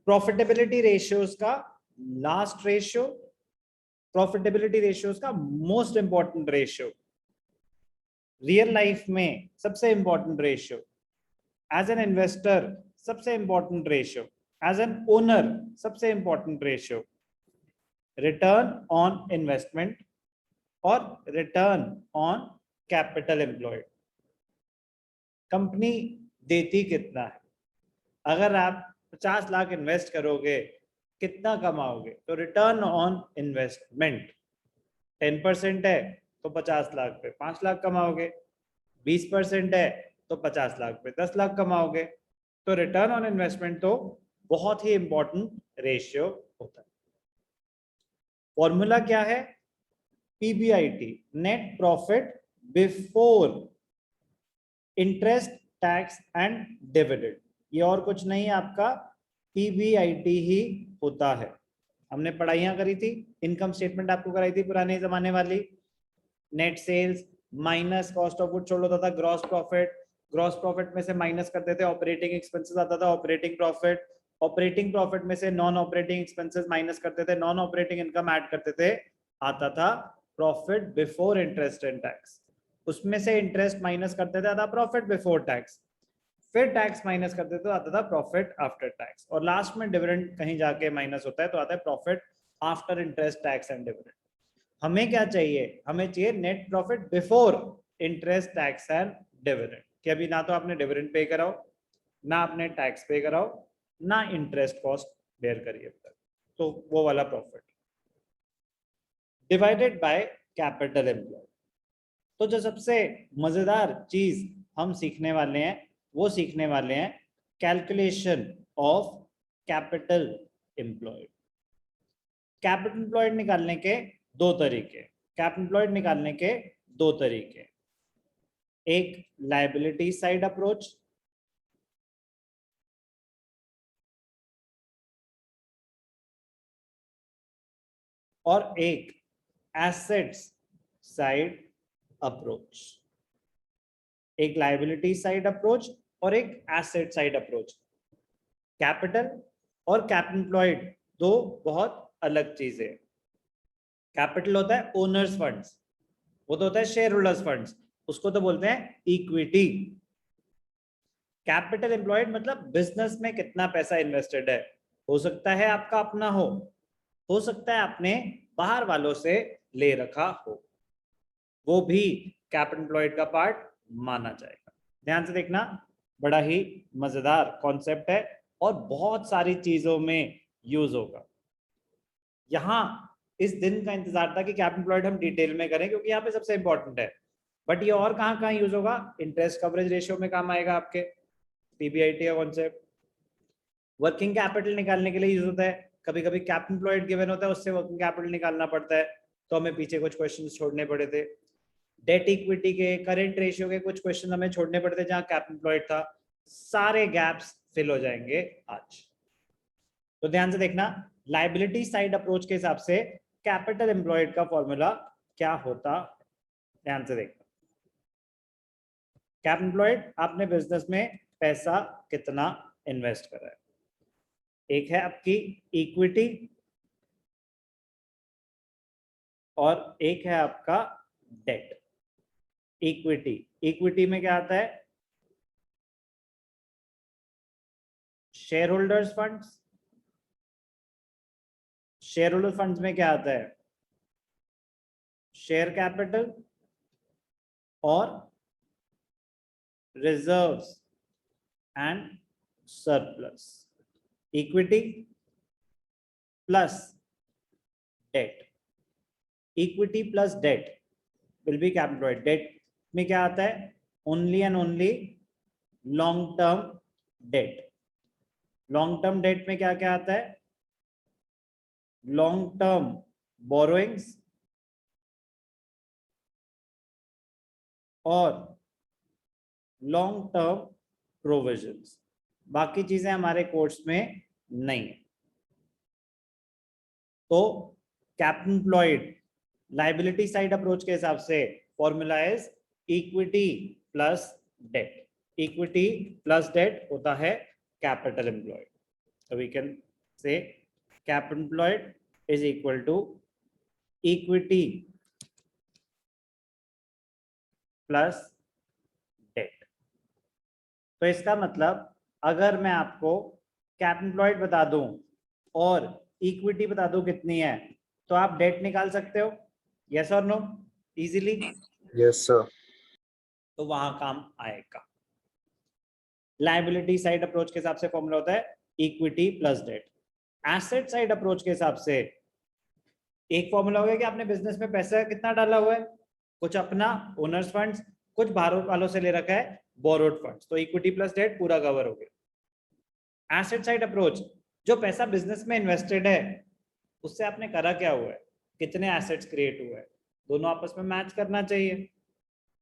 Profitability ratios का last ratio, profitability ratios का most important ratio, real life में सबसे important ratio, as an investor सबसे important ratio, as an owner सबसे important ratio, return on investment और return on capital employed. Company देती कितना है? अगर आप 50 लाख इन्वेस्ट करोगे कितना कमाओगे? तो रिटर्न ऑन इन्वेस्टमेंट 10% है तो 50 लाख पे 5 लाख कमाओगे, 20% है तो 50 लाख पे 10 लाख कमाओगे। तो रिटर्न ऑन इन्वेस्टमेंट तो बहुत ही इंपॉर्टेंट रेशियो होता है। फॉर्मूला क्या है? PBIT, net profit before interest, tax and dividend. ये और कुछ नहीं है, आपका पीबीआईटी ही होता है। हमने पढ़ाइयां करी थी, इनकम स्टेटमेंट आपको कराई थी पुराने जमाने वाली। Net sales minus cost of good sold होता था, ग्रॉस प्रॉफिट, ग्रॉस प्रॉफिट में से माइनस करते थे ऑपरेटिंग एक्सपेंसेस, आता था ऑपरेटिंग प्रॉफिट, ऑपरेटिंग प्रॉफिट में से नॉन ऑपरेटिंग एक्सपेंसेस माइनस करते थे, नॉन ऑपरेटिंग इनकम ऐड करते थे, आता था profit before interest and tax. उसमें से इंटरेस्ट माइनस करते थे, आता प्रॉफिट बिफोर टैक्स, फिर टैक्स माइनस करते तो आता था प्रॉफिट आफ्टर टैक्स, और लास्ट में डिविडेंड कहीं जाके माइनस होता है तो आता है profit after interest, tax and dividend. हमें क्या चाहिए? हमें चाहिए net profit before interest, tax and dividend, कि अभी ना तो आपने डिविडेंड पे कराओ, ना आपने टैक्स पे कराओ, ना इंटरेस्ट कॉस्ट बेयर करिए, तो वो वाला profit divided by capital employed. तो जो सबसे मजेदार चीज हम सीखने वाले हैं वो सीखने वाले हैं calculation of capital employed. Capital employed निकालने के दो तरीके, कैपिटल एम्प्लॉयड निकालने के दो तरीके, एक लायबिलिटी साइड अप्रोच और एक एसेट्स साइड अप्रोच। एक लायबिलिटी साइड अप्रोच और एक एसेट साइड अप्रोच। कैपिटल और कैपिटल एम्प्लॉयड दो बहुत अलग चीजें। कैपिटल होता है ओनर्स फंड्स, वो तो होता है शेयर होल्डर्स फंड्स, उसको तो बोलते हैं इक्विटी। कैपिटल एम्प्लॉयड मतलब बिजनेस में कितना पैसा इन्वेस्टेड है, हो सकता है आपका अपना हो सकता है आपने बाहर वालों से ले रखा हो, वो भी कैपिटल एम्प्लॉयड का पार्ट माना जाएगा। ध्यान से देखना, बड़ा ही मजेदार कॉन्सेप्ट है और बहुत सारी चीजों में यूज होगा। यहां इस दिन का इंतजार था कि कैपिटल एम्प्लॉयड हम डिटेल में करें क्योंकि यहाँ पे सबसे इंपॉर्टेंट है, बट ये और कहाँ कहाँ यूज होगा? इंटरेस्ट कवरेज रेशियो में काम आएगा आपके, पीबीआईटी का कॉन्सेप्ट। वर्किंग कैपिटल निकालने के लिए यूज होता है, कभी कभी कैपिटल एम्प्लॉयड गिवन होता है उससे वर्किंग कैपिटल निकालना पड़ता है, तो हमें पीछे कुछ क्वेश्चन छोड़ने पड़े थे। डेट इक्विटी के, करेंट रेशियो के कुछ क्वेश्चन हमें छोड़ने पड़ते थे जहां कैपिटल एम्प्लॉयड था। सारे गैप्स फिल हो जाएंगे आज। तो ध्यान से देखना, लायबिलिटी साइड अप्रोच के हिसाब से कैपिटल एम्प्लॉयड का फॉर्मूला क्या होता, ध्यान से देखना। कैपिटल एम्प्लॉयड, आपने बिजनेस में पैसा कितना इन्वेस्ट करा है। एक है आपकी इक्विटी और एक है आपका डेट। इक्विटी, इक्विटी में क्या आता है? Shareholders funds, shareholder funds में क्या आता है? शेयर कैपिटल और reserves and surplus. Equity plus debt, equity plus debt will be capital employed. Debt में क्या आता है? Only and only long term debt. Long term debt में क्या क्या आता है? लॉन्ग टर्म बोरोइंग्स और लॉन्ग टर्म प्रोविजंस। बाकी चीजें हमारे कोर्स में नहीं है। तो capital employed liability side approach के हिसाब से formula is equity plus debt. Equity plus debt होता है capital employed. So we can say capital employed is equal to equity plus debt. तो इसका मतलब अगर मैं आपको कैपिटल एम्प्लॉयड बता दूं और इक्विटी बता दूं कितनी है, तो आप डेट निकाल सकते हो, यस और नो, इजीली। Yes sir. तो वहां काम आएगा। लायबिलिटी साइड अप्रोच के हिसाब से फॉर्मूला होता है equity plus debt. Asset side approach के हिसाब से एक फॉर्मूला होगा कि आपने बिजनेस में पैसा कितना डाला हुआ है, कुछ अपना ओनर्स फंड्स, कुछ बाहर वालों से ले रखा है बोरोड फंड्स, तो इक्विटी प्लस डेट पूरा कवर हो गया। एसेट साइड अप्रोच, जो पैसा बिजनेस में इन्वेस्टेड है उससे आपने करा क्या हुआ है, कितने एसेट्स क्रिएट हुए हैं, दोनों आपस में मैच करना चाहिए।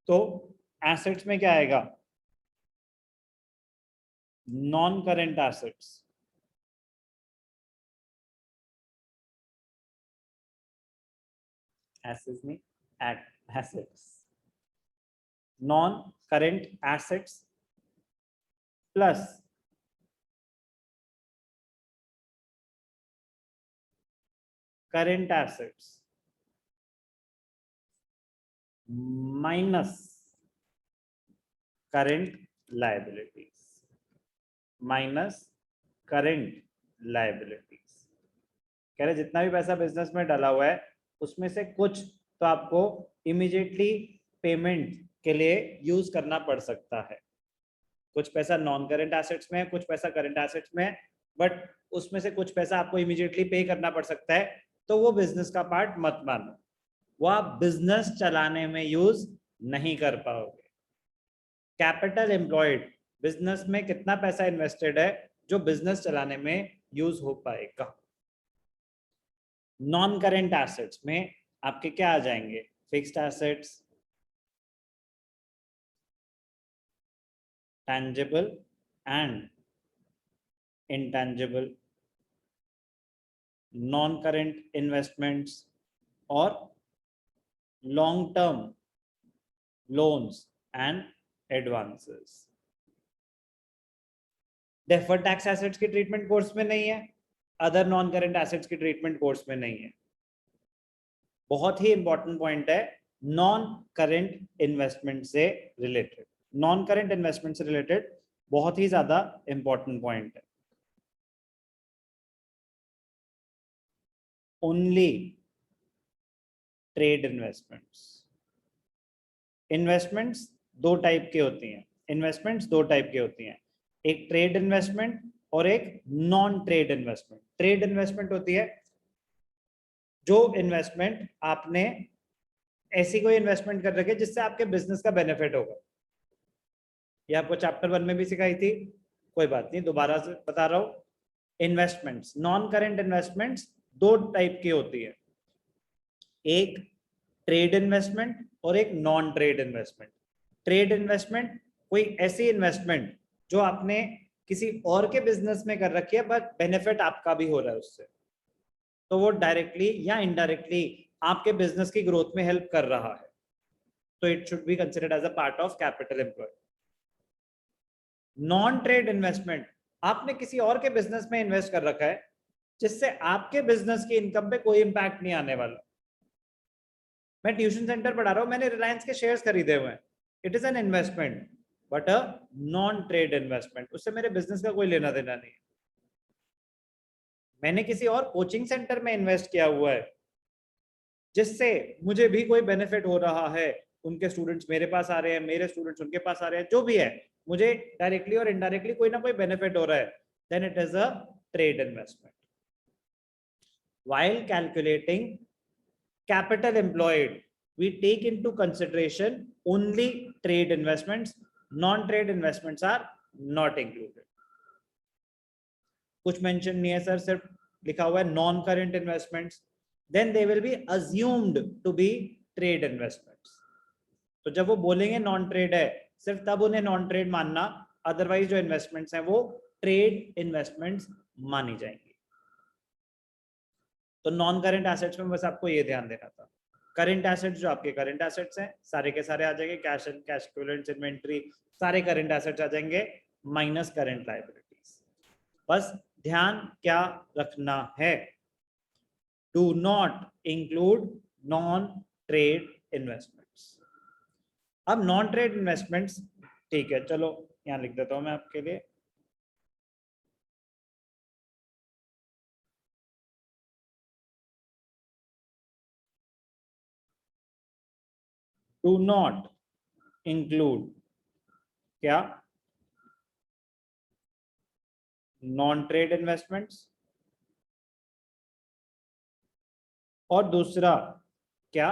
तो एसेट्स में क्या आएगा, नॉन करेंट एसेट्स, एसेट्स में assets, non current assets plus current assets minus current liabilities, minus current liabilities. कह रहे जितना भी पैसा बिजनेस में डाला हुआ है उसमें से कुछ तो आपको इमीडिएटली पेमेंट के लिए यूज करना पड़ सकता है। कुछ पैसा नॉन करेंट एसेट्स में है, कुछ पैसा करेंट एसेट्स में है, बट उसमें से कुछ पैसा आपको इमीडिएटली पे करना पड़ सकता है, तो वो बिजनेस का पार्ट मत मानो, वो आप बिजनेस चलाने में यूज नहीं कर पाओगे। कैपिटल एम्प्लॉयड, बिजनेस में कितना पैसा इन्वेस्टेड है जो बिजनेस चलाने में यूज हो पाएगा। नॉन करेंट एसेट्स में आपके क्या आ जाएंगे, fixed assets, tangible and intangible, non-current investments और long-term loans and advances। Deferred tax assets की ट्रीटमेंट कोर्स में नहीं है, अदर नॉन करेंट एसेट्स की ट्रीटमेंट कोर्स में नहीं है। बहुत ही इंपॉर्टेंट पॉइंट है, नॉन करेंट इन्वेस्टमेंट से रिलेटेड, नॉन करेंट इन्वेस्टमेंट से रिलेटेड बहुत ही ज्यादा इंपॉर्टेंट पॉइंट है। ओनली ट्रेड इन्वेस्टमेंट्स, इन्वेस्टमेंट्स दो टाइप के होती हैं, इन्वेस्टमेंट्स दो टाइप की होती हैं, एक ट्रेड इन्वेस्टमेंट और एक non trade investment. Trade investment होती है जो इन्वेस्टमेंट आपने ऐसी कोई इन्वेस्टमेंट कर रखी है जिससे आपके बिजनेस का बेनिफिट होगा। ये आपको चैप्टर 1 में भी सिखाई थी, कोई बात नहीं दोबारा से बता रहा हूं। इन्वेस्टमेंट्स, नॉन करेंट इन्वेस्टमेंट्स दो टाइप की होती है, एक ट्रेड इन्वेस्टमेंट और एक non trade investment. Trade investment कोई ऐसी इन्वेस्टमेंट जो आपने किसी और के बिजनेस में कर रखी है बट बेनिफिट आपका भी हो रहा है उससे, तो वो डायरेक्टली या इनडायरेक्टली आपके बिजनेस की ग्रोथ में हेल्प कर रहा है, तो it should be considered as a part of capital employed. Non trade investment, आपने किसी और के बिजनेस में इन्वेस्ट कर रखा है जिससे आपके बिजनेस की इनकम पे कोई इंपैक्ट नहीं आने वाला। मैं ट्यूशन सेंटर पढ़ा रहा हूं, मैंने रिलायंस के शेयर्स खरीदे हुए हैं, it is an investment but a non trade investment, उससे मेरे बिजनेस का कोई लेना देना नहीं है। मैंने किसी और कोचिंग सेंटर में इन्वेस्ट किया हुआ है जिससे मुझे भी कोई बेनिफिट हो रहा है, उनके स्टूडेंट्स मेरे पास आ रहे हैं, मेरे स्टूडेंट्स उनके पास आ रहे हैं, जो भी है मुझे डायरेक्टली और इनडायरेक्टली कोई ना कोई बेनिफिट हो रहा है, then it is a trade investment. while calculating capital employed we take into consideration only trade investments, non trade investments are not included। कुछ मेंशन नहीं है सर, सिर्फ लिखा हुआ है non current investments, then they will be assumed to be trade investments. तो जब वो बोलेंगे नॉन ट्रेड है सिर्फ तब उन्हें नॉन ट्रेड मानना, अदरवाइज जो इन्वेस्टमेंट्स हैं वो ट्रेड इन्वेस्टमेंट्स मानी जाएंगी। तो नॉन करेंट एसेट्स में बस आपको ये ध्यान देना था, करेंट एसेट्स जो आपके करेंट एसेट्स हैं सारे के सारे आ जाएंगे, cash and cash equivalents, inventory, सारे करेंट एसेट्स आ जाएंगे माइनस करेंट लायबिलिटीज। बस ध्यान क्या रखना है, do not include non trade investments. अब नॉन ट्रेड इन्वेस्टमेंट्स, ठीक है, चलो यहां लिख देता हूं मैं आपके लिए, डू नॉट इंक्लूड क्या, नॉन ट्रेड इन्वेस्टमेंट्स, और दूसरा क्या,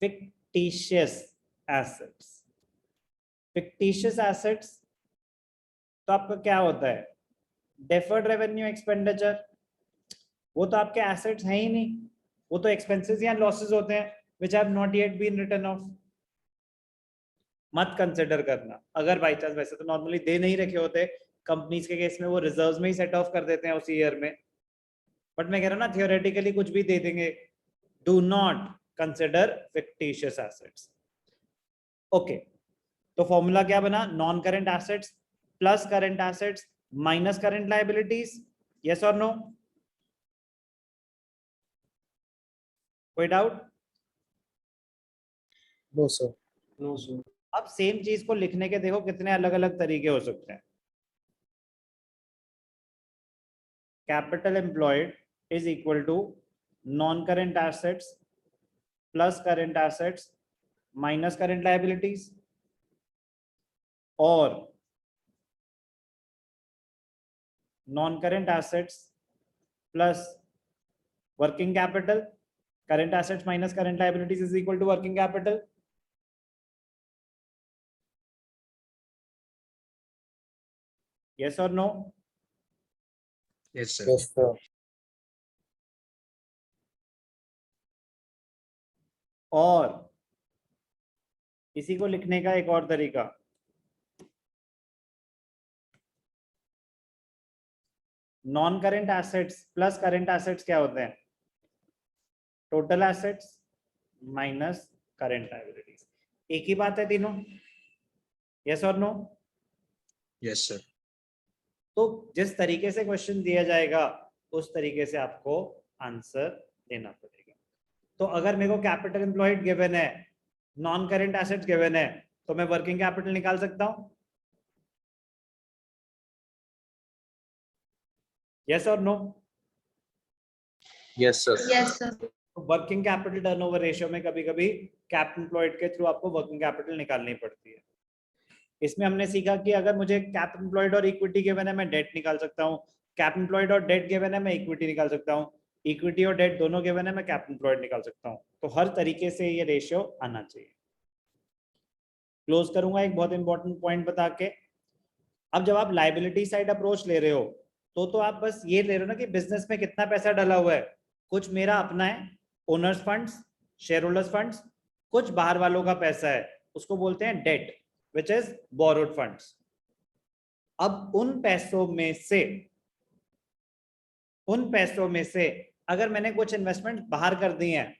फिक्टिशियस एसेट्स। फिक्टिशियस एसेट्स तो आपका क्या होता है, डेफर्ड रेवेन्यू एक्सपेंडिचर, वो तो आपके एसेट्स हैं ही नहीं, वो तो एक्सपेंसेस या लॉसेस होते हैं which have not yet been written off. मत कंसिडर करना अगर बाई चांस, वैसे तो नॉर्मली दे नहीं रखे होते, कंपनीज के केस में वो रिजर्व्स में ही सेट ऑफ कर देते हैं उसी ईयर में, बट मैं कह रहा हूँ ना थियोरेटिकली कुछ भी दे देंगे। Do not consider fictitious assets. Okay, तो फॉर्मूला क्या बना, non current assets plus current assets minus current liabilities, yes और नो, कोई doubt? No sir. No sir. अब सेम चीज को लिखने के देखो कितने अलग अलग तरीके हो सकते हैं। Capital employed is equal to non current assets plus current assets minus current liabilities, और non current assets plus working capital, current assets minus current liabilities is equal to working capital. Yes और no? Yes sir. और इसी को लिखने का एक और तरीका, non current assets plus current assets क्या होते हैं, total assets minus current liabilities. एक ही बात है तीनों, यस और नो? Yes sir. तो जिस तरीके से क्वेश्चन दिया जाएगा उस तरीके से आपको आंसर देना पड़ेगा। तो अगर मेरे को कैपिटल एम्प्लॉयड गिवन है, नॉन करेंट एसेट्स गिवन है, तो मैं वर्किंग कैपिटल निकाल सकता हूं, यस और no? Yes sir. Yes sir. Working capital turnover ratio में कभी कभी कैपिटल एम्प्लॉयड के थ्रू आपको वर्किंग कैपिटल निकालनी पड़ती है। इसमें हमने सीखा कि अगर मुझे कैपिटल एम्प्लॉयड और इक्विटी गिवन है मैं डेट निकाल सकता हूँ, कैपिटल एम्प्लॉयड और डेट गिवन है मैं इक्विटी निकाल सकता हूँ, इक्विटी और डेट दोनों गिवन है मैं कैपिटल एम्प्लॉयड निकाल सकता हूँ। तो हर तरीके से ये रेशियो आना चाहिए। क्लोज करूंगा एक बहुत इंपॉर्टेंट पॉइंट बता के, अब जब आप लाइबिलिटी साइड अप्रोच ले रहे हो तो आप बस ये ले रहे हो ना कि बिजनेस में कितना पैसा डला हुआ है, कुछ मेरा अपना है, owners funds, shareholders funds, कुछ बाहर वालों का पैसा है, उसको बोलते हैं debt which is borrowed funds. अब उन पैसों में से अगर मैंने कुछ इन्वेस्टमेंट बाहर कर दिए हैं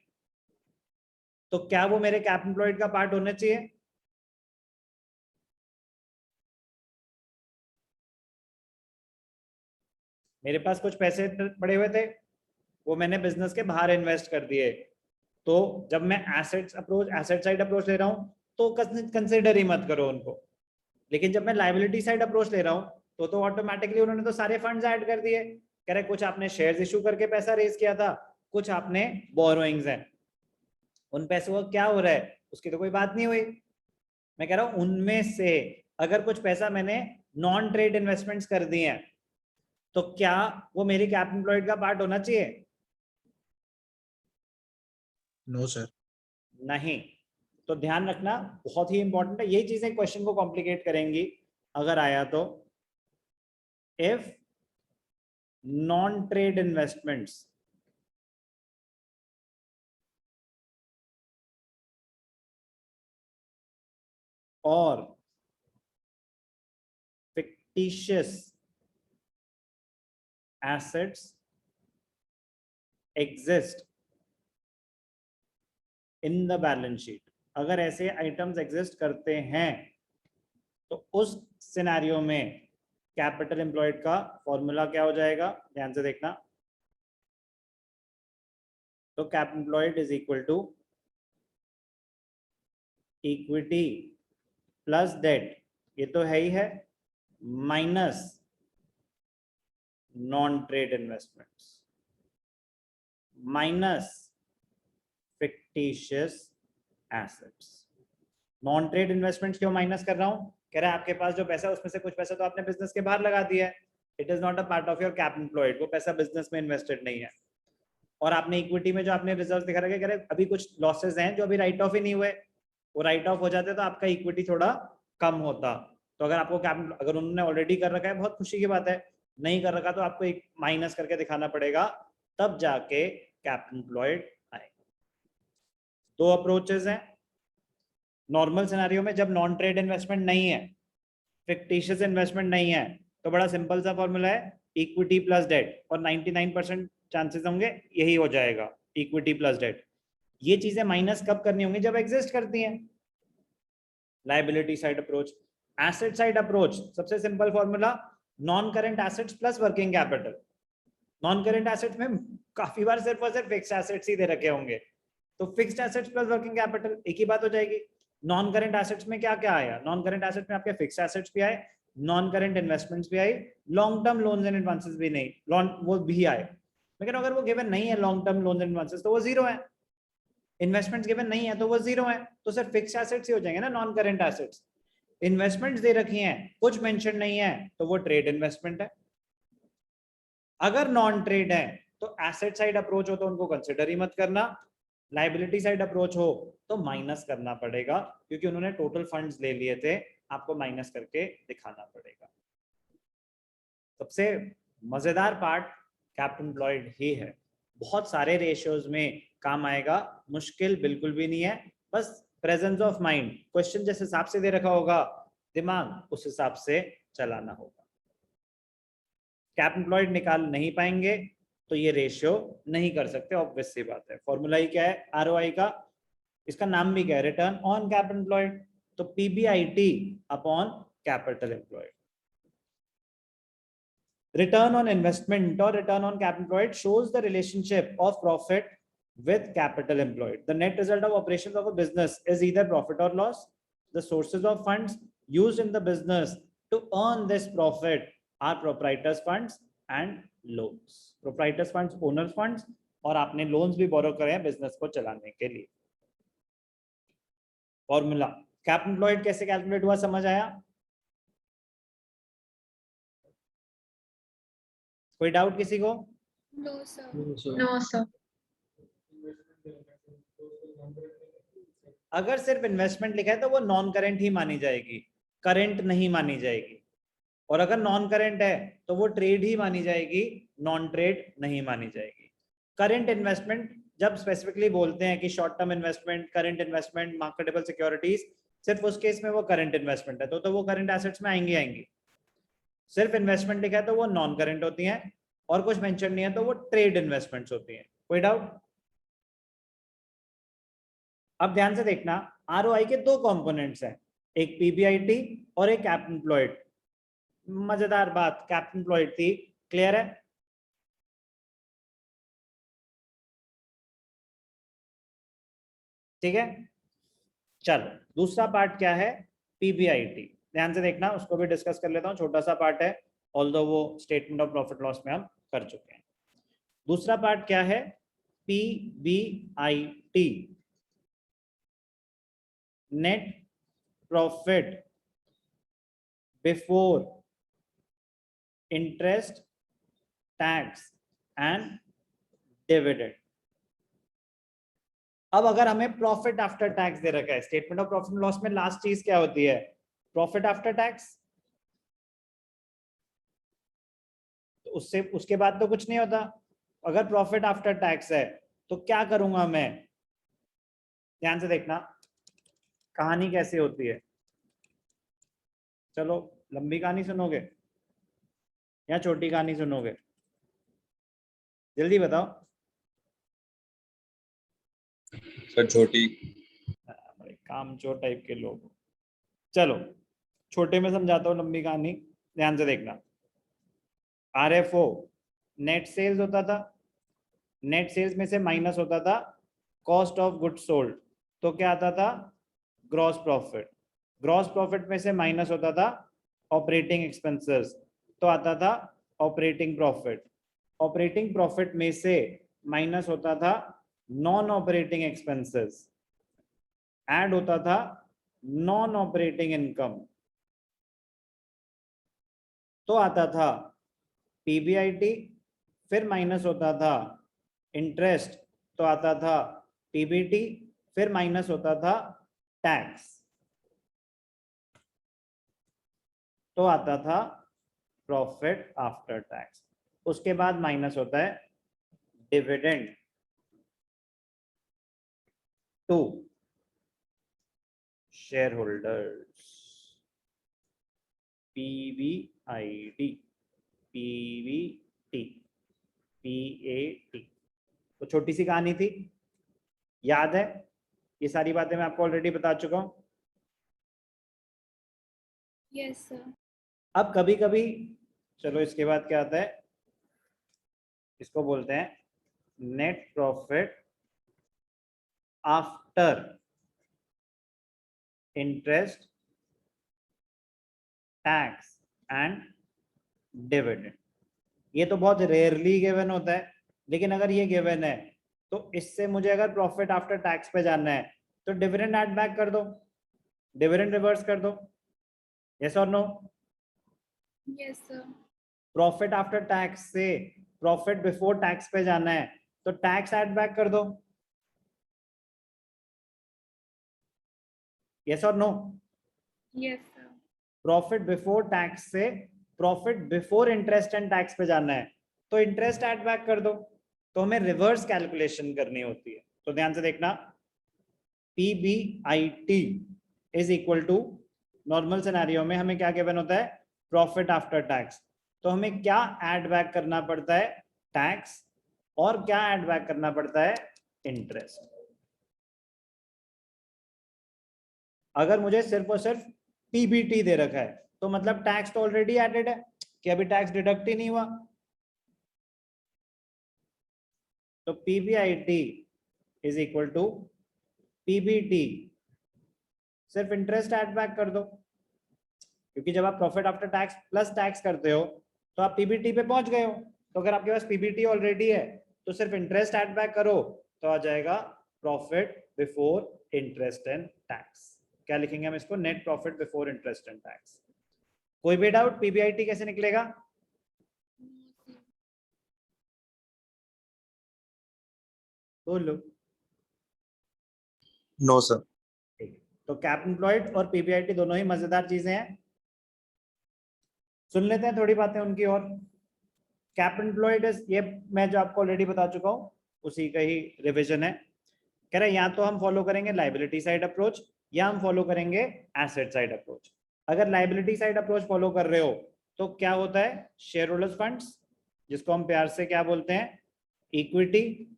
तो क्या वो मेरे कैपिटल एम्प्लॉयड का पार्ट होना चाहिए? मेरे पास कुछ पैसे पड़े हुए थे, वो मैंने बिजनेस के बाहर इन्वेस्ट कर दिए, तो जब मैं एसेट साइड अप्रोच ले रहा हूं तो कंसिडर ही मत करो उनको। लेकिन जब मैं लाइबिलिटी साइड अप्रोच ले रहा हूं तो ऑटोमेटिकली उन्होंने तो सारे फंड्स ऐड कर दिए। कह रहे कुछ आपने शेयर्स इशू करके पैसा रेज किया था, कुछ आपने बोरोइंग्स हैं, उन पैसों का क्या हो रहा है उसकी तो कोई बात नहीं हुई। मैं कह रहा हूं उनमें से अगर कुछ पैसा मैंने नॉन ट्रेड इन्वेस्टमेंट्स कर दिए हैं तो क्या वो मेरी कैपिटल एम्प्लॉयड का पार्ट होना चाहिए? No sir. नहीं। तो ध्यान रखना, बहुत ही इंपॉर्टेंट है, यही चीजें क्वेश्चन को कॉम्प्लिकेट करेंगी अगर आया तो। इफ नॉन ट्रेड इन्वेस्टमेंट्स और fictitious assets exist in the balance sheet, अगर ऐसे आइटम्स एग्जिस्ट करते हैं तो उस सिनेरियो में कैपिटल एम्प्लॉयड का फॉर्मूला क्या हो जाएगा, ध्यान से देखना। तो capital employed is equal to equity plus debt, ये तो है ही है, minus non trade investments minus fictitious assets. Non trade investments क्यों माइनस कर रहा हूं, कह रहा है आपके पास जो पैसा है उसमें से कुछ पैसा तो आपने बिजनेस के बाहर लगा दिया है, it is not a part of your capital employed, वो पैसा बिजनेस में इन्वेस्टेड नहीं है। और आपने इक्विटी में जो आपने रिजर्व दिखा रखा है, कह रहे अभी कुछ लॉसेज हैं जो अभी राइट ऑफ ही नहीं हुए, वो राइट ऑफ हो जाते तो आपका इक्विटी थोड़ा कम होता। तो अगर आपको कैपिटल, अगर उन्होंने ऑलरेडी कर रखा है बहुत खुशी की बात है, नहीं कर रखा तो आपको एक माइनस करके दिखाना पड़ेगा, तब जाके कैपिटल एम्प्लॉयड आएगा। दो अप्रोचेस हैं। नॉर्मल सिनेरियो में जब नॉन ट्रेड इन्वेस्टमेंट नहीं है, फिक्टिशियस इन्वेस्टमेंट नहीं है, तो बड़ा सिंपल सा फॉर्मूला है इक्विटी प्लस डेट, और 99% चांसेस होंगे यही हो जाएगा, इक्विटी प्लस डेट। ये चीजें माइनस कब करनी होंगी, जब एग्जिस्ट करती हैं। Liability side approach, asset side approach, सबसे simple formula non current assets plus working capital. Non current assets में काफी बार सिर्फ और सिर्फ फिक्स्ड एसेट्स ही दे रखे होंगे, तो fixed assets plus working capital एक ही बात हो जाएगी। नॉन करेंट एसेट्स में क्या क्या आया, नॉन करेंट एसेट्स में आपके फिक्स्ड एसेट्स भी आए, नॉन करेंट इन्वेस्टमेंट्स भी आई, long term loans and advances भी नहीं, वो भी आए। लेकिन अगर वो गिवन नहीं है long term loans and advances, तो वो जीरो है। इन्वेस्टमेंट्स गिवन नहीं है तो वो जीरो है, तो सिर्फ फिक्स्ड एसेट्स ही हो जाएंगे ना नॉन करेंट एसेट्स। इन्वेस्टमेंट्स दे रखी हैं, कुछ मेंशन नहीं है, तो वो ट्रेड इन्वेस्टमेंट है। अगर नॉन ट्रेड है तो एसेट साइड अप्रोच हो तो उनको कंसिडर ही मत करना, लायबिलिटी साइड अप्रोच हो तो माइनस करना पड़ेगा, क्योंकि उन्होंने टोटल फंड्स ले लिए थे, आपको माइनस करके दिखाना पड़ेगा। सबसे मजेदार पार्ट कैपिटल एम्प्लॉयड ही है, बहुत सारे रेशियोज में काम आएगा, मुश्किल बिल्कुल भी नहीं है, बस प्रेजेंस ऑफ माइंड, क्वेश्चन जिस हिसाब से दे रखा होगा दिमाग उस हिसाब से चलाना होगा। कैपिटल एम्प्लॉयड निकाल नहीं पाएंगे तो ये रेशियो नहीं कर सकते, ऑब्वियस सी बात है। फॉर्मूला ही क्या है आरओआई का, इसका नाम भी क्या है, रिटर्न ऑन कैपिटल एम्प्लॉयड, तो PBIT upon capital employed. Return on investment और return on capital employed shows the relationship of profit with capital employed. The net result of operations of a business is either profit or loss. The sources of funds used in the business to earn this profit are proprietors funds and loans. Proprietors funds owners funds, और आपने loans भी बोरो करे हैं business को चलाने के लिए। Formula capital employed कैसे कैलकुलेट हुआ, समझ आया? कोई डाउट किसी को? No sir, no sir. अगर सिर्फ इन्वेस्टमेंट लिखा है तो वो नॉन करेंट ही मानी जाएगी, करेंट नहीं मानी जाएगी। और अगर नॉन करेंट है तो वो ट्रेड ही मानी जाएगी, नॉन ट्रेड नहीं मानी जाएगी। करेंट इन्वेस्टमेंट जब स्पेसिफिकली बोलते हैं कि short term investment, current investment, marketable securities, सिर्फ उस केस में वो करेंट इन्वेस्टमेंट है, तो वो करेंट एसेट्स में आएंगी। सिर्फ इन्वेस्टमेंट लिखा है तो वो नॉन करेंट होती हैं, और कुछ मेंशन नहीं है तो वो ट्रेड इन्वेस्टमेंट्स होती हैं। कोई डाउट? अब ध्यान से देखना, आरओआई के दो कंपोनेंट्स हैं, एक पीबीआईटी और एक कैपिटल एम्प्लॉयड। मजेदार बात, कैपिटल एम्प्लॉयड थी, क्लियर है? ठीक है, चलो दूसरा पार्ट क्या है, पीबीआईटी। ध्यान से देखना, उसको भी डिस्कस कर लेता हूं, छोटा सा पार्ट है, ऑल्दो वो स्टेटमेंट ऑफ प्रॉफिट लॉस में हम कर चुके हैं। दूसरा पार्ट क्या है, PBIT, net profit before interest, tax and dividend. अब अगर हमें प्रॉफिट आफ्टर टैक्स दे रखा है, स्टेटमेंट ऑफ प्रॉफिट लॉस में लास्ट चीज क्या होती है, प्रॉफिट आफ्टर टैक्स, तो उससे उसके बाद तो कुछ नहीं होता। अगर प्रॉफिट आफ्टर टैक्स है तो क्या करूंगा मैं, ध्यान से देखना कहानी कैसे होती है। चलो लंबी कहानी सुनोगे या छोटी कहानी सुनोगे, जल्दी बताओ। सर छोटी। काम चोर टाइप के लोग, चलो छोटे में समझाता हूँ लंबी कहानी। ध्यान से देखना, RFO नेट सेल्स होता था, नेट सेल्स में से माइनस होता था कॉस्ट ऑफ गुड सोल्ड, तो क्या आता था, ग्रॉस प्रॉफिट। ग्रॉस प्रॉफिट में से माइनस होता था ऑपरेटिंग एक्सपेंसेस, तो आता था ऑपरेटिंग प्रॉफिट। ऑपरेटिंग प्रॉफिट में से माइनस होता था नॉन ऑपरेटिंग एक्सपेंसेस, ऐड होता था नॉन ऑपरेटिंग इनकम, तो आता था पीबीआईटी। फिर माइनस होता था इंटरेस्ट, तो आता था पीबीटी। फिर माइनस होता था टैक्स, तो आता था प्रॉफिट आफ्टर टैक्स। उसके बाद माइनस होता है dividend to shareholders, PVIT, PVT, PAT. तो छोटी सी कहानी थी, याद है? ये सारी बातें मैं आपको ऑलरेडी बता चुका हूं। Yes, sir. अब कभी कभी, चलो इसके बाद क्या आता है, इसको बोलते हैं net profit after interest, tax and dividend. ये तो बहुत रेयरली गिवन होता है, लेकिन अगर ये गिवन है तो इससे मुझे अगर प्रॉफिट आफ्टर टैक्स पे जानना है तो डिविडेंड ऐड बैक कर दो, डिविडेंड रिवर्स कर दो। यस और no? Yes, sir. Profit after tax से प्रॉफिट बिफोर टैक्स पे जाना है तो टैक्स ऐड बैक कर दो। यस और no? Yes, sir. Profit before tax से profit before interest and tax पे जाना है तो इंटरेस्ट ऐड बैक कर दो। तो हमें रिवर्स कैलकुलेशन करनी होती है, तो ध्यान से देखना, PBIT is equal to, normal scenario में हमें क्या गिवन होता है, प्रॉफिट आफ्टर टैक्स। तो हमें क्या ऐड बैक करना पड़ता है, टैक्स, और क्या ऐड बैक करना पड़ता है, इंटरेस्ट। अगर मुझे सिर्फ और सिर्फ पीबीटी दे रखा है तो मतलब टैक्स तो ऑलरेडी एडेड है, कि अभी टैक्स डिडक्ट ही नहीं हुआ। तो PBIT is equal to PBT, सिर्फ इंटरेस्ट ऐड बैक कर दो, क्योंकि जब आप profit after tax plus tax करते हो तो आप पीबीटी पे पहुंच गए हो। तो अगर आपके पास पीबीटी ऑलरेडी है तो सिर्फ इंटरेस्ट ऐड बैक करो तो आ जाएगा profit before interest and tax. क्या लिखेंगे हम इसको, net profit before interest and tax. कोई भी डाउट, पीबीआईटी कैसे निकलेगा? बोलो। No sir. ठीक, तो कैप एम्प्लॉयड और पीबीआईटी दोनों ही मजेदार चीजें हैं। सुन लेते हैं थोड़ी बातें उनकी और। कैप एम्प्लॉयड, ये मैं जो आपको ऑलरेडी बता चुका हूँ उसी का ही रिवीजन है। कह रहे हैं या तो हम फॉलो करेंगे लाइबिलिटी साइड अप्रोच या हम फॉलो करेंगे एसेट साइड अप्रोच। अगर लाइबिलिटी साइड अप्रोच फॉलो कर रहे हो तो क्या होता है, शेयर होल्डर्स फंड्स, जिसको हम प्यार से क्या बोलते हैं, इक्विटी,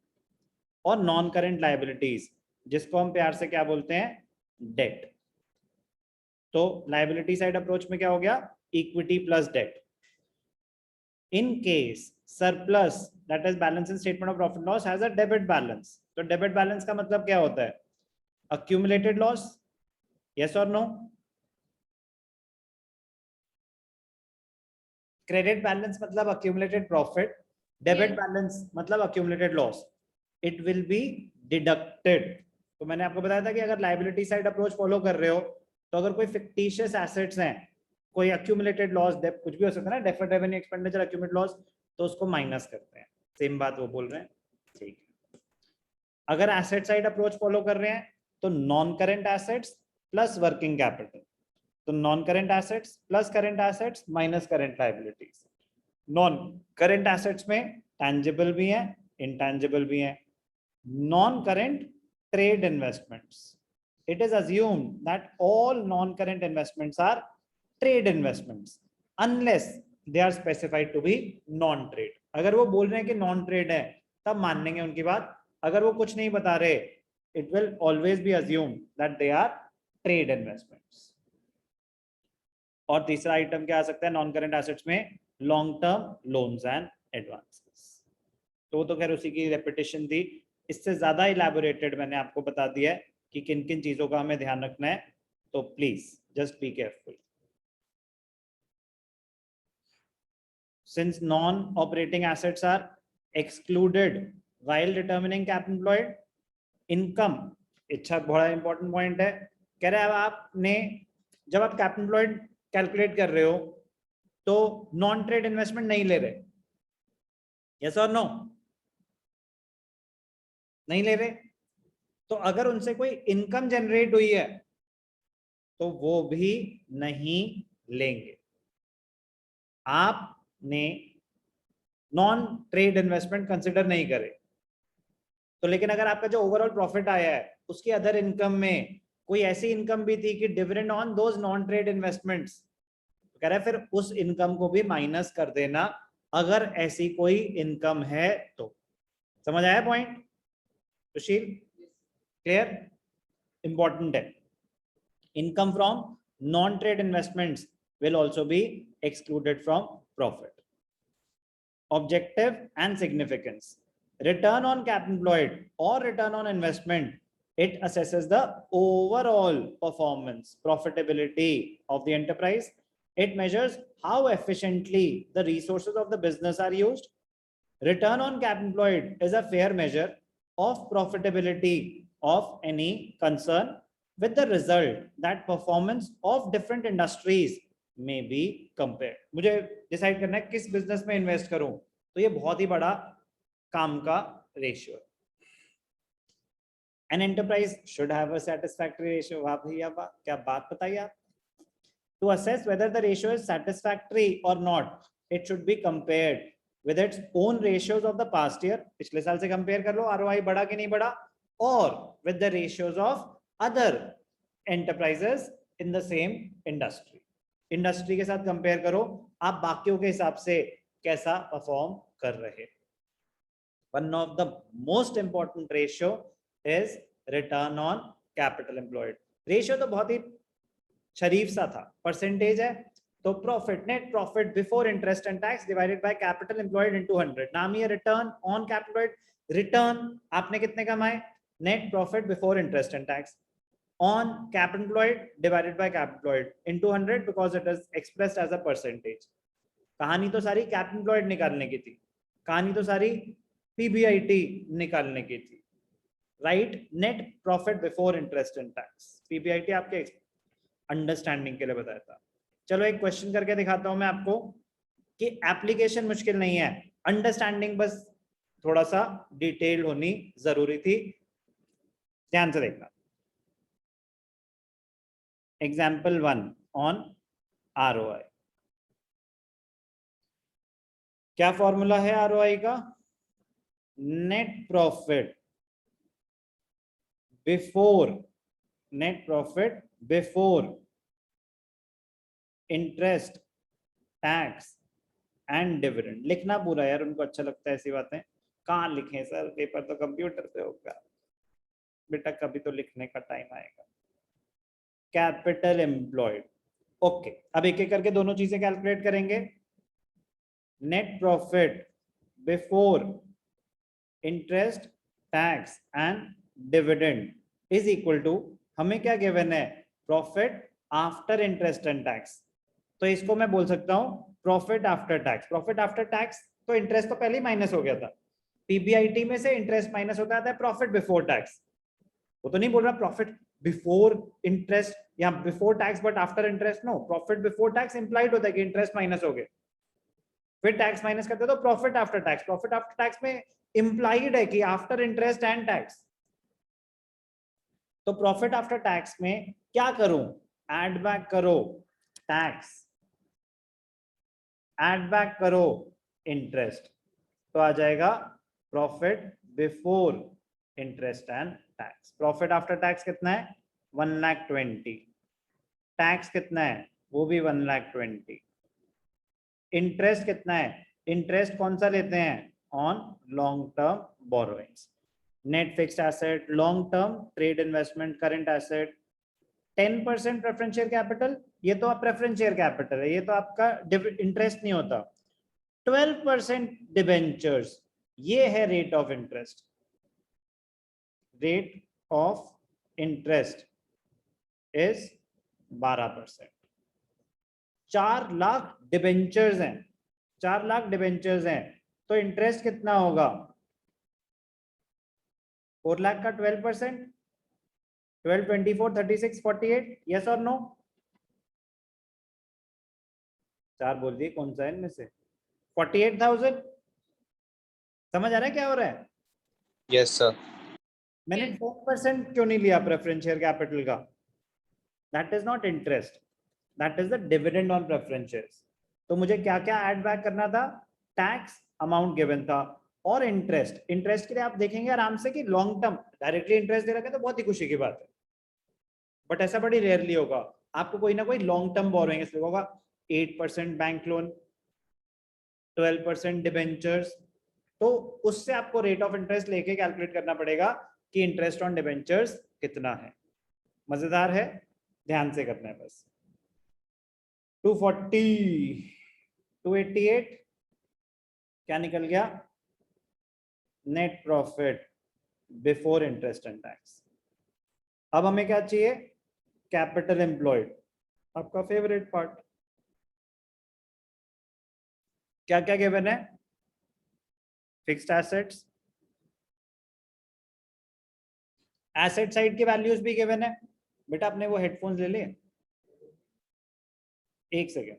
और नॉन करेंट लाइबिलिटीज, जिसको हम प्यार से क्या बोलते हैं, डेट। तो लाइबिलिटी साइड अप्रोच में क्या हो गया, equity plus debt. In case surplus, that is balance in statement of profit loss, has a debit balance. तो डेबिट बैलेंस का मतलब क्या होता है, अक्यूमुलेटेड लॉस। यस और नो? क्रेडिट बैलेंस मतलब accumulated profit, debit Yes. Balance मतलब accumulated loss. It will be deducted. तो मैंने आपको बताया था कि अगर लाइबिलिटी साइड अप्रोच फॉलो कर रहे हो तो अगर कोई फिक्टिशियस एसेट्स हैं, कोई अक्यूमुलेटेड लॉस, कुछ भी हो सकता है ना, deferred revenue expenditure, accumulated loss, तो उसको माइनस करते हैं। सेम बात वो बोल रहे हैं, ठीक है। अगर एसेट साइड अप्रोच फॉलो कर रहे हैं तो non current assets plus working capital, तो non current assets plus current assets minus current liabilities. Non current assets में टैंजिबल भी हैं, इंटैंजिबल भी हैं। Non current trade investments, it is assumed that all non-current investments are trade investments unless they are specified to be non-trade। अगर वो बोल रहे हैं कि नॉन ट्रेड है तब मान लेंगे उनकी बात, अगर वो कुछ नहीं बता रहे it will always be assumed that they are trade investments। और तीसरा आइटम क्या आ सकता है नॉन करेंट एसेट्स में, long term loans and advances. तो वो तो खैर उसी की रेपिटेशन थी, इससे ज्यादा इलैबोरेटेड मैंने आपको बता दिया है कि किन किन चीजों का हमें ध्यान रखना है, तो please just be careful. Since non-operating assets are excluded while determining cap employed, income अच्छा बड़ा इंपॉर्टेंट पॉइंट है। कह रहे हैं अब आपने जब आप कैप एम्प्लॉयड कैलकुलेट कर रहे हो तो नॉन ट्रेड इन्वेस्टमेंट नहीं ले रहे, यस और नो? नहीं ले रहे, तो अगर उनसे कोई इनकम जनरेट हुई है तो वो भी नहीं लेंगे। आपने नॉन ट्रेड इन्वेस्टमेंट कंसिडर नहीं करे तो, लेकिन अगर आपका जो ओवरऑल प्रॉफिट आया है उसकी अदर इनकम में कोई ऐसी इनकम भी थी कि dividend on those non trade investments, कह रहा है फिर उस इनकम को भी माइनस कर देना अगर ऐसी कोई इनकम है तो। समझ आया पॉइंट सुशील? क्लियर? इंपॉर्टेंट है। Income from non trade investments will also be excluded from profit. Objective and significance. Return on capital employed or return on investment, it assesses the overall performance, profitability of the enterprise. It measures how efficiently the resources of the business are used. Return on capital employed is a fair measure of profitability of any concern, with the result that performance of different industries may be compared. मुझे decide करना है किस business में invest करूं, तो ये बहुत ही बड़ा काम का रेशियो है। An enterprise should have a satisfactory ratio. वाह भैया वाह, क्या बात बताइए आप। To assess whether the ratio is satisfactory or not, it should be compared with its own ratios of the past year. पिछले साल से कंपेयर कर लो ROI बढ़ा कि नहीं बढ़ा, और with the ratios of other enterprises in the same industry. Industry के साथ कंपेयर करो आप बाकियों के हिसाब से कैसा परफॉर्म कर रहे। One of the most important ratio is return on capital employed. Ratio तो बहुत ही शरीफ सा था, परसेंटेज है, तो profit, net profit before interest and tax divided by capital employed into 100। नाम ही है रिटर्न ऑन कैपिटल। रिटर्न आपने कितने कमाए, net profit before interest and tax on capital employed divided by capital employed into 100 because it is expressed as a percentage. कहानी तो सारी capital employed निकालने की थी, कहानी तो सारी PBIT निकालने की थी, right? Net profit before interest and tax. PBIT आपके अंडरस्टैंडिंग के लिए बताया था। चलो एक क्वेश्चन करके दिखाता हूं मैं आपको कि एप्लीकेशन मुश्किल नहीं है, अंडरस्टैंडिंग बस थोड़ा सा डिटेल होनी जरूरी थी। ध्यान से देखना। Example 1 on ROI। क्या फॉर्मूला है ROI का? Net profit before, net profit before interest, tax and dividend. लिखना पूरा यार, उनको अच्छा लगता है ऐसी बातें। कहाँ लिखें सर, पेपर तो कंप्यूटर पे होगा बेटा, कभी तो लिखने का टाइम आएगा। Capital employed, okay. अब एक एक करके दोनों चीजें कैलकुलेट करेंगे। Net profit before interest, tax and dividend is equal to, हमें क्या गिवन है, profit after interest and tax. तो इसको मैं बोल सकता हूं profit after tax. Profit after tax तो इंटरेस्ट तो पहले ही माइनस हो गया था, पीबीआईटी में से इंटरेस्ट माइनस होता है प्रॉफिट बिफोर टैक्स। वो तो नहीं बोल रहा प्रॉफिट बिफोर इंटरेस्ट या before tax but after interest, no, profit before tax implied होता है कि इंटरेस्ट माइनस हो गए, फिर टैक्स माइनस करते तो profit after tax. Profit after tax में इंप्लाइड है कि आफ्टर इंटरेस्ट एंड टैक्स। तो प्रॉफिट आफ्टर टैक्स में क्या करूं, एड बैक करो टैक्स, एड बैक करो इंटरेस्ट, तो आ जाएगा profit before interest and tax. Profit after tax कितना है, 1,20,000। टैक्स कितना है, वो भी 1,20,000। इंटरेस्ट कितना है, इंटरेस्ट कौन सा लेते हैं, on long term borrowings. Net fixed asset, long term trade investment, current asset, 10% preferential capital, ये तो प्रेफरेंस शेयर कैपिटल है, ये तो आपका इंटरेस्ट नहीं होता। 12% डिबेंचर्स, ये है rate of interest. Rate of interest is 12%। 4 lakh debentures हैं, 4 लाख डिबेंचर्स हैं, तो इंटरेस्ट कितना होगा? 4 लाख का 12%, 12, 24, 36, 48, यस और नो? 4 बोल दिए, कौन सा है इनमें से? 48,000। समझ आ रहा है क्या हो रहा है? Yes, sir. मैंने 10% क्यों नहीं लिया प्रेफरेंस शेयर कैपिटल का? That is not interest, that is the dividend on preference shares. तो मुझे क्या क्या ऐड बैक करना था? टैक्स अमाउंट गिवन था और इंटरेस्ट। इंटरेस्ट के लिए आप देखेंगे आराम से कि लॉन्ग टर्म डायरेक्टली इंटरेस्ट दे रखा है तो बहुत ही खुशी की बात है, बट ऐसा बड़ी रेयरली होगा। आपको कोई ना कोई लॉन्ग टर्म बोरोइंग इसलिए होगा। 8% बैंक लोन, 12% डिबेंचर्स, तो उससे आपको रेट ऑफ इंटरेस्ट लेके कैलकुलेट करना पड़ेगा कि इंटरेस्ट ऑन डिबेंचर्स कितना है। मजेदार है, ध्यान से करना है बस। 240, 288 क्या निकल गया? Net profit before interest and tax. अब हमें क्या चाहिए? कैपिटल एम्प्लॉयड, आपका फेवरेट पार्ट। क्या क्या गिवन है? फिक्स्ड एसेट्स, एसेट साइड की वैल्यूज भी गिवन है। बेटा आपने वो हेडफोन्स ले लिए? एक सेकेंड।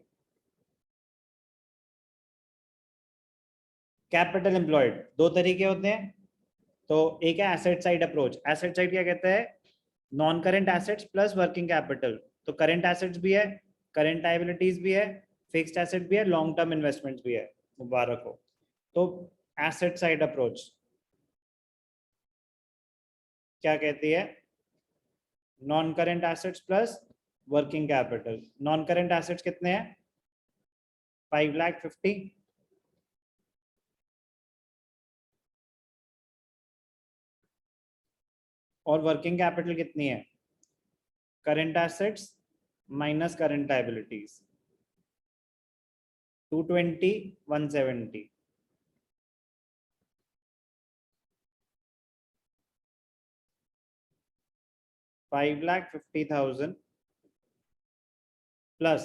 कैपिटल एम्प्लॉयड दो तरीके होते हैं, तो एक है asset side approach. Asset side क्या कहते हैं? Non current assets plus working capital. तो करेंट एसेट्स भी है, करेंट लायबिलिटीज भी है, फिक्स्ड एसेट भी है, लॉन्ग टर्म इन्वेस्टमेंट्स भी है। मुबारक हो। तो एसेट साइड अप्रोच क्या कहती है? Non current assets plus working capital. Non current assets कितने हैं? 5,50,000। और वर्किंग कैपिटल कितनी है? Current assets minus current liabilities, 220, 170। $5,50,000 plus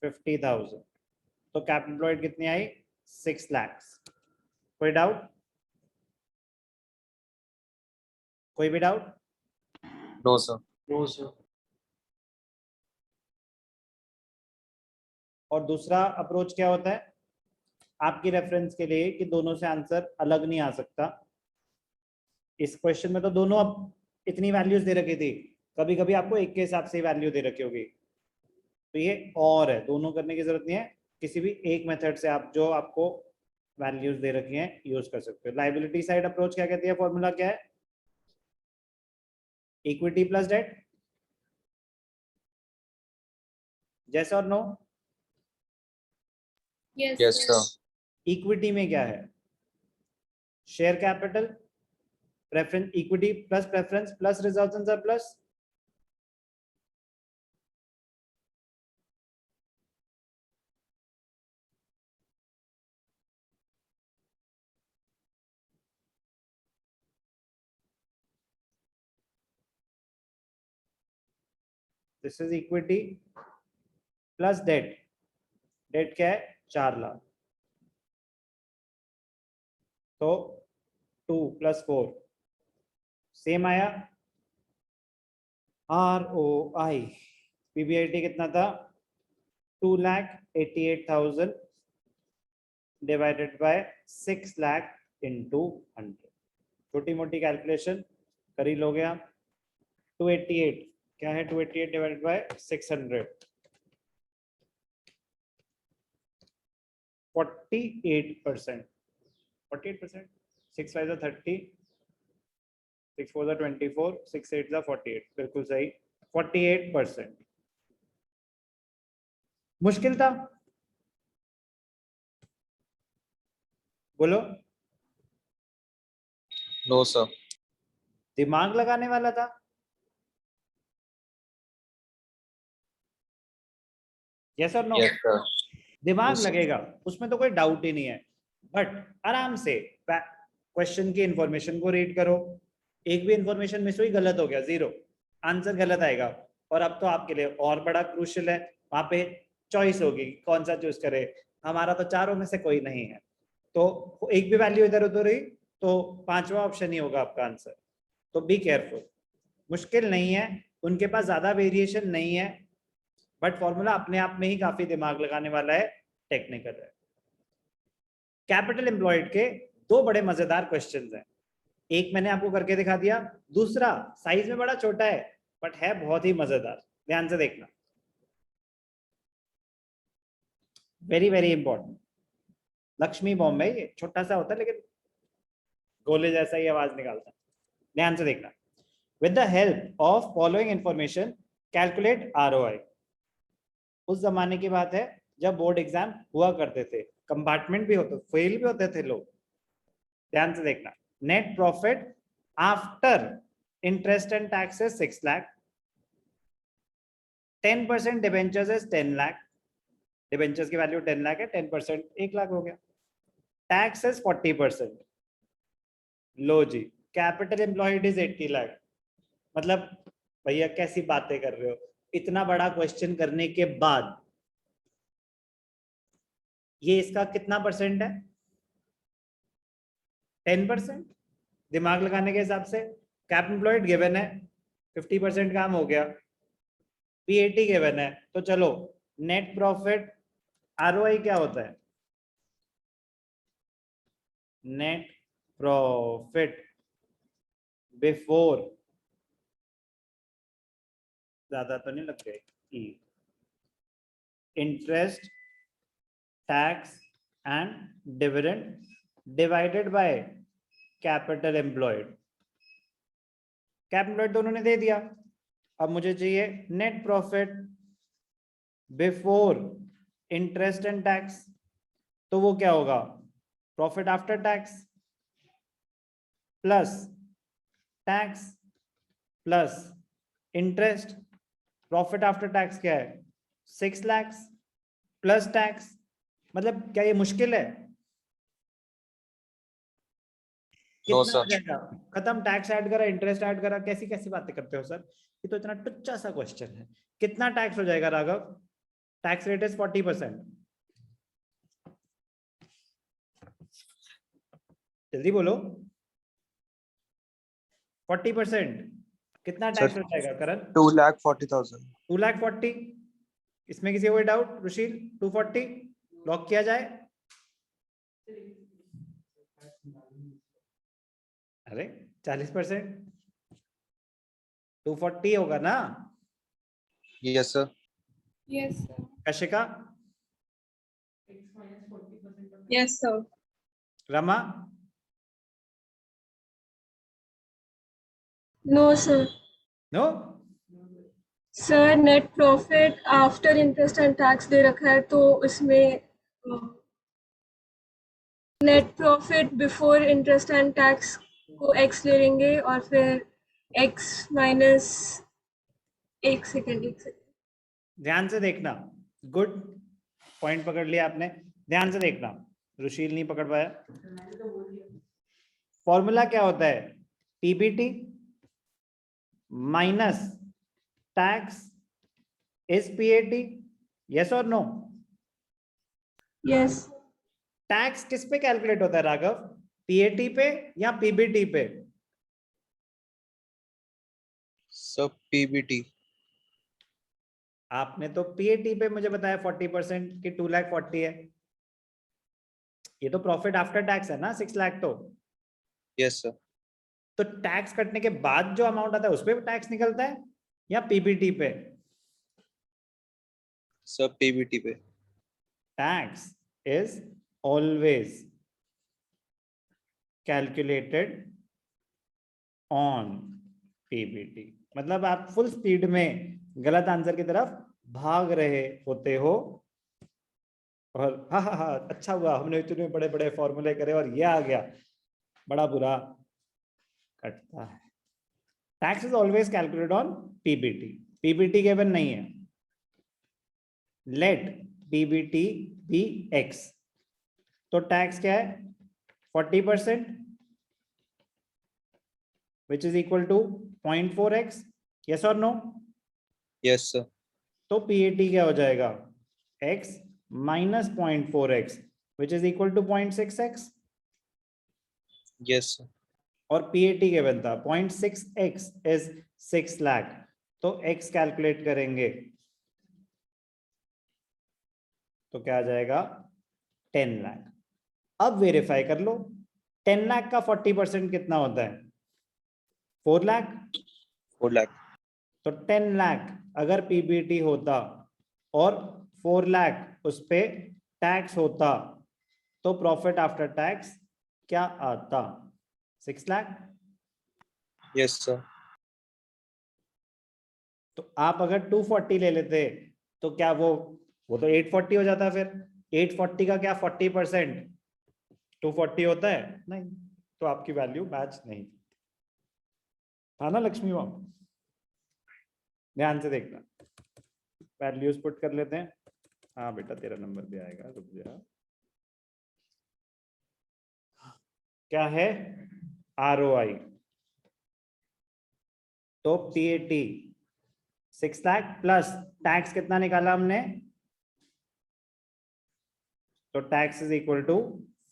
50,000, तो कैपिटल एम्प्लॉयड कितनी आई? 6 लाख। कोई डाउट? कोई भी doubt? No, sir. No, sir. और दूसरा अप्रोच क्या होता है? आपकी रेफरेंस के लिए कि दोनों से आंसर अलग नहीं आ सकता। इस क्वेश्चन में तो दोनों अब इतनी वैल्यूज दे रखी थी, कभी कभी आपको एक के हिसाब से वैल्यू दे रखी होगी, तो ये और है, दोनों करने की जरूरत नहीं है। किसी भी एक मेथड से आप जो आपको वैल्यूज दे रखी हैं यूज कर सकते हो। लायबिलिटी साइड अप्रोच क्या कहती है? फॉर्मूला क्या है? Equity plus debt. जैसा और no? Yes, Yes, sir. sir. Equity में क्या है? Share capital, preference, equity plus preference plus reserves and surplus. This is equity plus debt. Debt क्या है? 4 लाख। तो 2 + 4 सेम आया। ROI PBIT कितना था? 2,88,000 डिवाइडेड बाय 6 लाख इंटू 100। छोटी मोटी कैलकुलेशन कर ही लोगे आप। 288 क्या है? 288 डिवाइडेड बाय 600, 48%। 48%, 6 5 30, 6 4 24, 6 8 48, बिल्कुल सही। 48%। मुश्किल था? बोलो। No, sir. दिमाग लगाने वाला था? यस और नो? Yes, sir. दिमाग Yes, sir. लगेगा, उसमें तो कोई डाउट ही नहीं है, बट आराम से क्वेश्चन की इंफॉर्मेशन को रीड करो, एक भी इंफॉर्मेशन मिस हुई, गलत हो गया, जीरो, आंसर गलत आएगा। और अब तो आपके लिए और बड़ा क्रूशियल है, वहां पे चॉइस होगी कौन सा चूज करे। हमारा तो चारों में से कोई नहीं है, तो एक भी वैल्यू इधर उधर हुई तो पांचवा ऑप्शन ही होगा आपका आंसर। तो बी केयरफुल, मुश्किल नहीं है, उनके पास ज्यादा वेरिएशन नहीं है, बट फॉर्मूला अपने आप में ही काफी दिमाग लगाने वाला है, टेक्निकल है। कैपिटल एम्प्लॉयड के दो बड़े मजेदार क्वेश्चंस हैं, एक मैंने आपको करके दिखा दिया, दूसरा साइज में बड़ा छोटा है बट है बहुत ही मजेदार, ध्यान से देखना, very very important. Lakshmi bomb है ये, छोटा सा होता है लेकिन गोले जैसा ही आवाज निकालता है, ध्यान से देखना। With the help of following information calculate ROI। उस जमाने की बात है जब बोर्ड एग्जाम हुआ करते थे, कंपार्टमेंट भी होते, फेल भी होते थे लोग, ध्यान से देखना। Net profit after interest and taxes 6 lakh, 10% debentures is 10 lakh, debentures की वैल्यू 10 लाख है, 10% 1 लाख हो गया, टैक्स इज 40%। लो जी, कैपिटल एम्प्लॉयड इज 80 लाख। मतलब भैया कैसी बातें कर रहे हो, इतना बड़ा क्वेश्चन करने के बाद ये इसका कितना परसेंट है? 10%। दिमाग लगाने के हिसाब से कैप एम्प्लॉयड गिवन है, 50% काम हो गया, PAT गिवन है, तो चलो नेट प्रॉफिट ROI क्या होता है? नेट प्रॉफिट बिफोर, ज्यादा तो नहीं लग गई, interest tax and dividend divided by capital employed. Cap employed दोनों ने दे दिया, अब मुझे चाहिए net profit before interest and tax, तो वो क्या होगा? Profit after tax plus tax plus interest. Profit after tax क्या है? 6 लाख प्लस टैक्स। मतलब क्या ये मुश्किल है? No, कितना sir. हो जाएगा? खत्म, टैक्स ऐड करा, इंटरेस्ट ऐड करा, कैसी कैसी बातें करते हो सर, ये तो इतना टुच्चा सा क्वेश्चन है। कितना टैक्स हो जाएगा राघव? टैक्स रेट इज 40%, जल्दी बोलो। 40% कितना टैक्स हो जाएगा करण? 2,40,000. 2,40,000। इसमें किसी कोई डाउट? रुशील 240 लॉक किया जाए? अरे 40%, 240 होगा ना? Yes, sir. Yes, sir. Kashika, Yes, sir. Rama, No, sir. No? Sir net profit after interest and tax दे रखा है, तो इसमें net profit before interest and tax को x ले लेंगे और फिर x माइनस, एक सेकेंड, ध्यान से देखना, गुड पॉइंट पकड़ लिया आपने, ध्यान से देखना, रुशील नहीं पकड़ पाया। फॉर्मूला क्या होता है? PBT minus tax is PAT, yes और नो? यस। टैक्स किस पे कैलकुलेट होता है राघव? PAT पे या PBT पे? Sir, PBT. आपने तो PAT पे मुझे बताया 40% की 2,40,000 है, ये तो प्रॉफिट आफ्टर टैक्स है ना 6 लाख। तो Yes, sir. तो टैक्स कटने के बाद जो अमाउंट आता है उस पे टैक्स निकलता है या PBT पे? Sir, PBT पे. Tax is always calculated on PBT। मतलब आप फुल स्पीड में गलत आंसर की तरफ भाग रहे होते हो और हा अच्छा हुआ हमने इतने बड़े बड़े फॉर्मूले करे और ये आ गया, बड़ा बुरा कटता है। Tax is always calculated on PBT, PBT गिवन नहीं है। लेट पीबीटी बी एक्स, तो टैक्स क्या है 40%, which is equal to 0.4x, yes और नो? Yes, sir. तो पीएटी क्या हो जाएगा x minus 0.4x, which is equal to 0.6x, Yes, sir. और पीएटी क्या बनता 0.6x इज 6 लाख, तो x कैलकुलेट करेंगे तो क्या आ जाएगा 10 लाख। अब वेरीफाई कर लो 10 लाख का 40% कितना होता है 4 लाख, 4 lakh. तो 10 लाख अगर पीबीटी होता और 4 लाख उस पे टैक्स होता तो प्रॉफिट आफ्टर टैक्स क्या आता 6 लाख। Yes, sir. तो आप अगर 240 ले लेते तो क्या वो तो 840 हो जाता, फिर 840 का क्या 40% 240 होता है नहीं, तो आपकी वैल्यू मैच नहीं था ना लक्ष्मी बाबू। ध्यान से देखना, वैल्यूज पुट कर लेते हैं। हाँ बेटा तेरा नंबर भी आएगा, रुक जा। क्या है ROI, तो PAT 6 लाख प्लस टैक्स कितना निकाला हमने, तो tax is equal to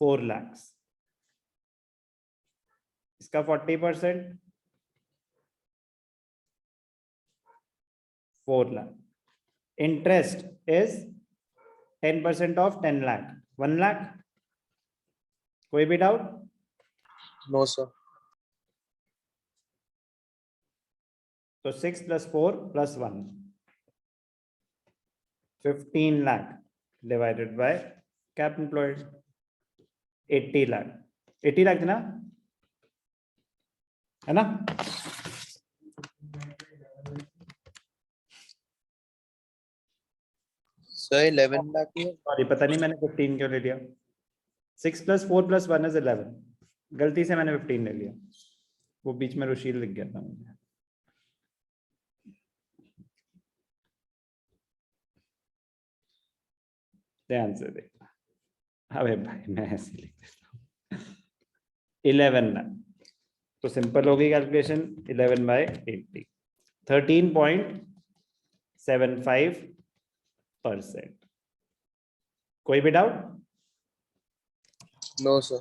4 lakh, इसका 40% 4 lakh. Interest is 10% of 10 lakh 1 lakh. कोई भी डाउट? No, sir. तो 6 + 4 + 1 15 lakh divided by cap employed 80 lakh. 80 lakh ना, है ना? Sir, 11 lakh ही है. सॉरी पता नहीं मैंने 15 क्यों ले लिया। 6 + 4 + 1 इज 11, गलती से मैंने 15 ले लिया, वो बीच में रुशील लिख गया था मुझे। ध्यान से देखना, अबे भाई मैं ऐसे लिख देता हूँ 11 लाख, तो सिंपल होगी कैलकुलेशन 11/80 13.75%। कोई भी डाउट? No, sir.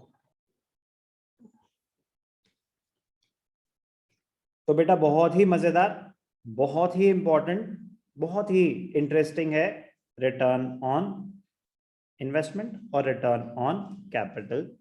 तो बेटा बहुत ही मजेदार, बहुत ही इंपॉर्टेंट, बहुत ही इंटरेस्टिंग है रिटर्न ऑन इन्वेस्टमेंट और रिटर्न ऑन कैपिटल।